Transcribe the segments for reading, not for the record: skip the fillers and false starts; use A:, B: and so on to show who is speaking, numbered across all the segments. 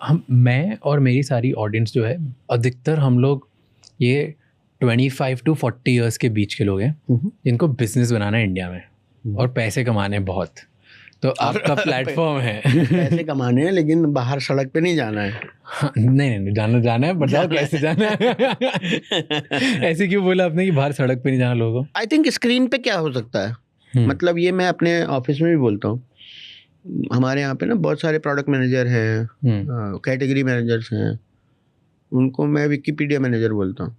A: मैं और मेरी सारी ऑडियंस जो है, अधिकतर हम लोग ये 25 to 40 इयर्स के बीच के लोग हैं जिनको बिजनेस बनाना है इंडिया में और पैसे कमाने हैं बहुत। तो आपका प्लेटफॉर्म है।
B: पैसे कमाने हैं लेकिन बाहर सड़क पे नहीं जाना है।
A: हाँ, नहीं जाना है, बताओ कैसे जाना है। ऐसे क्यों बोला आपने कि बाहर सड़क पे नहीं जाना लोगों को?
B: आई थिंक स्क्रीन पे क्या हो सकता है, मतलब ये मैं अपने ऑफिस में भी बोलता हूँ। हमारे यहाँ पे ना बहुत सारे प्रोडक्ट मैनेजर हैं, कैटेगरी मैनेजर्स हैं, उनको मैं विकिपीडिया मैनेजर बोलता हूँ।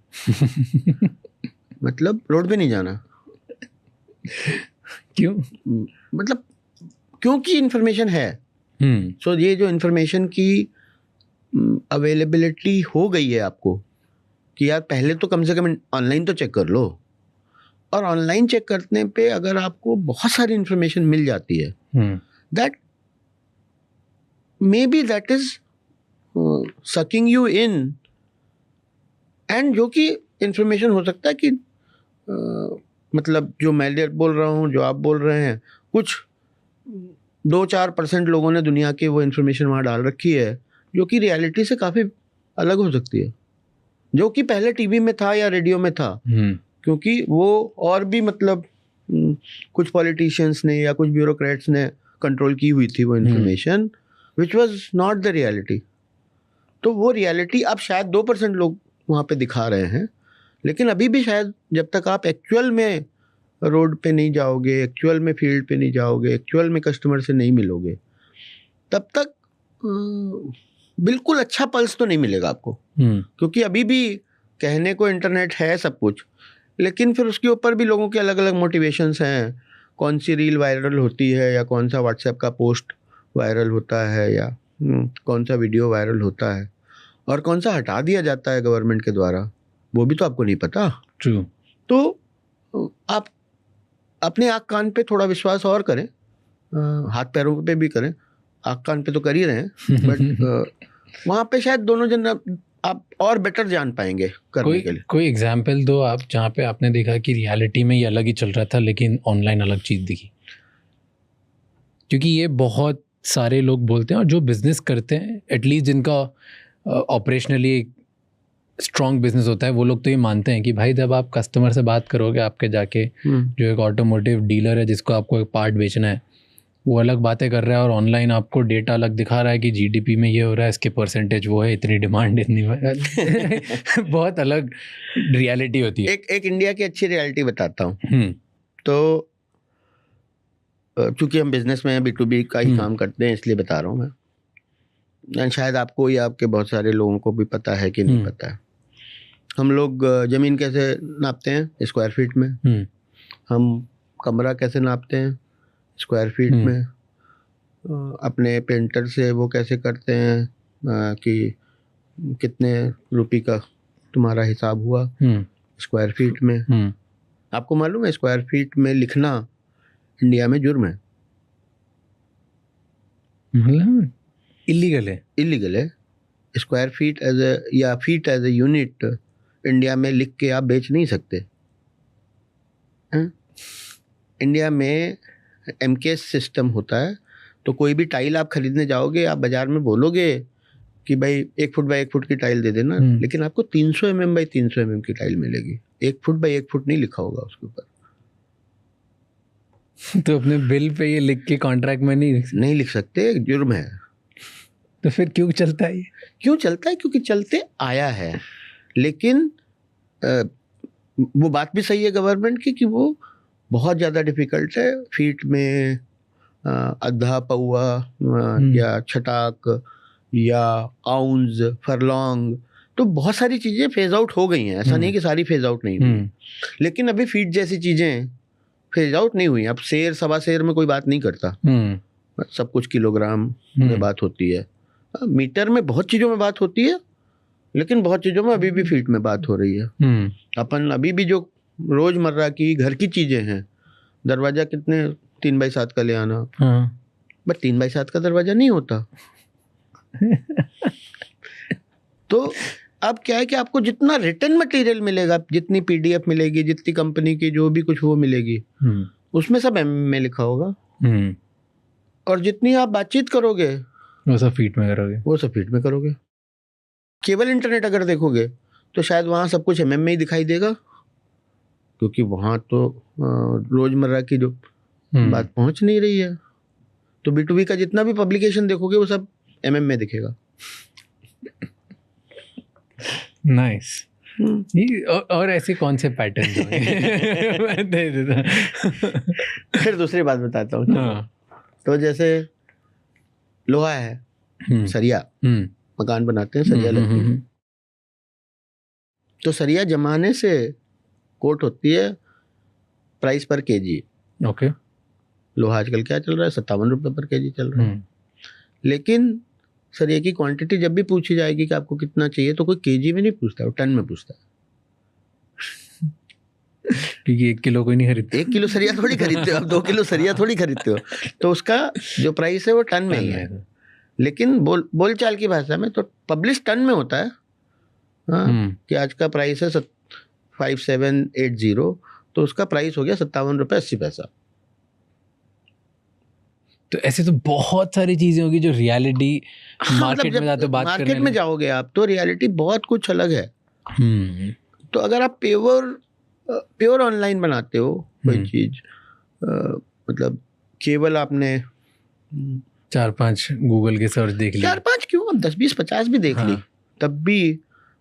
B: मतलब रोड पे नहीं जाना।
A: क्यों?
B: मतलब क्योंकि इन्फॉर्मेशन है। सो ये जो इन्फॉर्मेशन की अवेलेबिलिटी हो गई है आपको कि यार पहले तो कम से कम ऑनलाइन तो चेक कर लो, और ऑनलाइन चेक करने पे अगर आपको बहुत सारी इन्फॉर्मेशन मिल जाती है, that may be that is sucking you in, and जो कि इन्फॉर्मेशन हो सकता है कि मतलब जो मैं बोल रहा हूँ, जो आप बोल रहे हैं, कुछ 2-4% लोगों ने दुनिया के वो इन्फॉर्मेशन वहाँ डाल रखी है जो कि रियलिटी से काफ़ी अलग हो सकती है, जो कि पहले टीवी में था या रेडियो में था। क्योंकि वो और भी मतलब कुछ पॉलिटिशियंस ने या कुछ ब्यूरोक्रेट्स ने कंट्रोल की हुई थी वो information, which was not the reality. तो वो रियलिटी अब शायद 2% लोग वहाँ पे दिखा रहे हैं, लेकिन अभी भी शायद जब तक आप एक्चुअल में रोड पे नहीं जाओगे, एक्चुअल में फील्ड पे नहीं जाओगे, एक्चुअल में कस्टमर से नहीं मिलोगे, तब तक बिल्कुल अच्छा पल्स तो नहीं मिलेगा आपको। क्योंकि अभी भी कहने को इंटरनेट है सब कुछ, लेकिन फिर उसके ऊपर भी लोगों के अलग अलग मोटिवेशंस हैं। कौन सी रील वायरल होती है, या कौन सा व्हाट्सएप का पोस्ट वायरल होता है, या कौन सा वीडियो वायरल होता है, और कौन सा हटा दिया जाता है गवर्नमेंट के द्वारा, वो भी तो आपको नहीं पता।
A: ट्रू।
B: तो आप अपने आँख कान पे थोड़ा विश्वास और करें, हाथ पैरों पे भी करें, आँख कान पे तो कर ही रहे हैं, बट वहाँ पे शायद दोनों जन आप और बेटर जान पाएंगे करने के लिए।
A: कोई एग्जाम्पल दो आप जहाँ पे आपने देखा कि रियलिटी में ये अलग ही चल रहा था लेकिन ऑनलाइन अलग चीज़ दिखी। क्योंकि ये बहुत सारे लोग बोलते हैं, और जो बिजनेस करते हैं एटलीस्ट जिनका ऑपरेशनली स्ट्रॉन्ग बिजनेस होता है, वो लोग तो ये मानते हैं कि भाई जब आप कस्टमर से बात करोगे, आपके जाके जो एक ऑटोमोटिव डीलर है जिसको आपको एक पार्ट बेचना है, वो अलग बातें कर रहा है, और ऑनलाइन आपको डेटा अलग दिखा रहा है कि जीडीपी में ये हो रहा है, इसके परसेंटेज वो है, इतनी डिमांड इतनी बहुत अलग रियलिटी होती है।
B: एक इंडिया की अच्छी रियलिटी बताता हूँ। तो चूंकि हम बिजनेस में B2B का ही काम करते हैं, इसलिए बता रहा हूँ मैं, शायद आपको या आपके बहुत सारे लोगों को भी पता है कि नहीं पता है। हम लोग ज़मीन कैसे नापते हैं? स्क्वायर फीट में। हम कमरा कैसे नापते हैं? स्क्वायर फीट में। अपने पेंटर से वो कैसे करते हैं कि कितने रुपए का तुम्हारा हिसाब हुआ? स्क्वायर फीट में। आपको मालूम है स्क्वायर फीट में लिखना इंडिया में जुर्म है। इलीगल है। स्क्वायर फीट एज ए या feet as a unit India में लिख के आप बेच नहीं सकते। इंडिया में MKS सिस्टम होता है, तो कोई भी टाइल आप खरीदने जाओगे, आप बाजार में बोलोगे कि भाई 1 फुट बाई 1 फुट की टाइल दे देना, लेकिन आपको 300 mm बाई 300 mm की टाइल मिलेगी। 1 फुट बाई 1 फुट नहीं लिखा होगा उसके ऊपर।
A: तो अपने बिल पे ये लिख के कॉन्ट्रैक्ट में नहीं लिख
B: सकते, जुर्म है।
A: तो फिर क्यों चलता है?
B: क्योंकि चलते आया है। लेकिन वो बात भी सही है गवर्नमेंट की कि वो बहुत ज़्यादा डिफिकल्ट है। फीट में अद्धा पौआ या छटाक या आउंस, फरलॉन्ग, तो बहुत सारी चीज़ें फेज आउट हो गई हैं। ऐसा नहीं कि सारी फेज आउट नहीं हुई, लेकिन अभी फीट जैसी चीज़ें फेज आउट नहीं हुई। अब शेर सवा शेर में कोई बात नहीं करता, सब कुछ किलोग्राम में बात होती है। मीटर में बहुत चीज़ों में बात होती है, लेकिन बहुत चीज़ों में अभी भी फीट में बात हो रही है। अपन अभी भी जो रोजमर्रा की घर की चीज़ें हैं, दरवाज़ा कितने 3x7 का ले आना, बट 3x7 का दरवाज़ा नहीं होता। तो अब क्या है कि आपको जितना रिटर्न मटेरियल मिलेगा, जितनी PDF मिलेगी, जितनी कंपनी की जो भी कुछ वो मिलेगी, उसमें सब MM में लिखा होगा। और जितनी आप बातचीत करोगे
A: वो सब फीट में करोगे।
B: वो सब फीट में करोगे। केबल इंटरनेट अगर देखोगे तो शायद वहाँ सब कुछ MM में ही दिखाई देगा, क्योंकि वहाँ तो रोजमर्रा की जो बात पहुँच नहीं रही है। तो B2B का जितना भी पब्लिकेशन देखोगे वो सब MM में दिखेगा।
A: नाइस। और ऐसे कौन से पैटर्न मैं दे देता।
B: फिर दूसरी बात बताता हूँ।
A: हाँ।
B: तो जैसे लोहा है, सरिया, मकान बनाते हैं, सरिया लगती है। तो सरिया जमाने से कोट होती है प्राइस पर केजी।
A: ओके।
B: लोहा आजकल क्या चल रहा है, 57 रुपये पर केजी चल रहा है। लेकिन सरिया की क्वांटिटी जब भी पूछी जाएगी कि आपको कितना चाहिए, तो कोई केजी में नहीं पूछता, वो टन में पूछता है।
A: क्योंकि 1 किलो कोई नहीं खरीदता।
B: 1 किलो सरिया थोड़ी खरीदते हो आप, 2 किलो सरिया थोड़ी खरीदते हो। तो उसका जो प्राइस है वो टन में ही है। लेकिन बोलचाल की भाषा में तो पब्लिश टन में होता है। हाँ, कि आज का प्राइस है 5780, तो उसका प्राइस हो गया 57.80 रुपये।
A: तो ऐसे तो बहुत सारी चीजें होगी जो रियलिटी मार्केट में जाते बात करने
B: मार्केट में जाओगे आप तो रियलिटी बहुत कुछ अलग है। तो अगर आप प्योर ऑनलाइन बनाते हो कोई चीज, मतलब केवल आपने
A: 4-5 गूगल के सर्च देख ली,
B: 4-5 क्यों, अब 10, 20, 50 भी देख ली, तब भी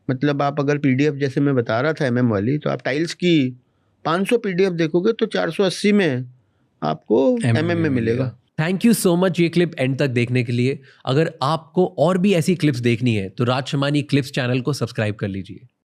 B: मतलब आप अगर PDF जैसे मैं बता रहा था MM वाली, तो आप टाइल्स की 500 PDF देखोगे तो 480 में आपको MM में मिलेगा।
C: थैंक यू सो मच ये क्लिप एंड तक देखने के लिए। अगर आपको और भी ऐसी क्लिप्स देखनी है तो राज शमानी क्लिप्स चैनल को सब्सक्राइब कर लीजिए।